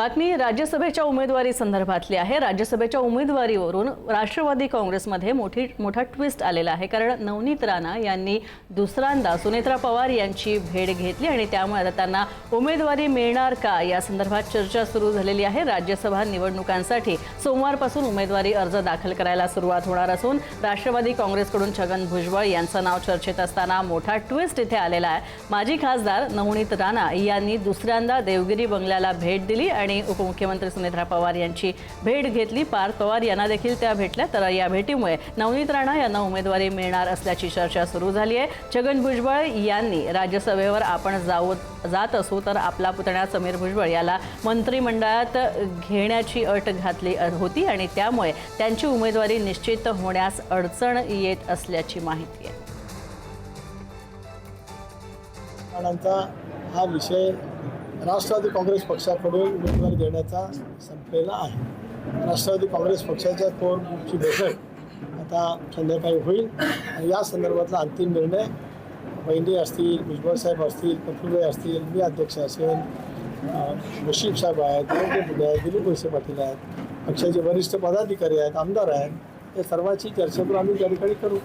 बातमी राज्यसभेच्या उमेदवारी संदर्भातली आहे। राज्यसभेच्या उमेदवारीवरून राष्ट्रवादी काँग्रेसमध्ये मोठा ट्विस्ट आलेला आहे, कारण नवनीत राणा यांनी दुसऱ्यांदा सुनेत्रा पवार यांची भेट घेतली आणि त्यामुळे आता त्यांना उमेदवारी मिळणार का या संदर्भात चर्चा सुरू झालेली आहे। राज्यसभा निवडणुकांसाठी सोमवारपासून उमेदवारी अर्ज दाखल करायला सुरुवात होणार असून राष्ट्रवादी काँग्रेसकडून छगन भुजबळ यांचं नाव चर्चेत असताना मोठा ट्विस्ट इथे आलेला आहे। माजी खासदार नवनीत राणा यांनी दुसऱ्यांदा देवगिरी बंगल्याला भेट दिली आणि उपमुख्यमंत्री सुनेत्रा पवार यांची भेट घेतली। पार्थ पवार यांना देखील त्या भेटल्या, तर या भेटीमुळे नवनीत राणा यांना उमेदवारी मिळणार असल्याची चर्चा सुरू झाली आहे। छगन भुजबळ यांनी राज्यसभेवर आपण जात असू तर आपला पुतण्या समीर भुजबळ याला मंत्रिमंडळात घेण्याची अट घातली होती आणि त्यामुळे त्यांची उमेदवारी निश्चित होण्यास अडचण येत असल्याची माहिती आहे। हा विषय राष्ट्रवादी काँग्रेस पक्षाकडून उमेदवारी देण्याचा संपलेला आहे। राष्ट्रवादी काँग्रेस पक्षाच्या कोर ग्रुपची बैठक आता संध्याकाळी होईल आणि या संदर्भातला अंतिम निर्णय बहिणी असतील, भुजबळ साहेब असतील, पटुले असतील, मी अध्यक्ष असेल, मुशीफ साहेब आहेत, देवेंद्र फडणवीस आहेत, दिलीप वळसे पाटील आहेत, पक्षाचे वरिष्ठ पदाधिकारी आहेत, आमदार आहेत, या सर्वांची चर्चा करून आम्ही त्या ठिकाणी करू।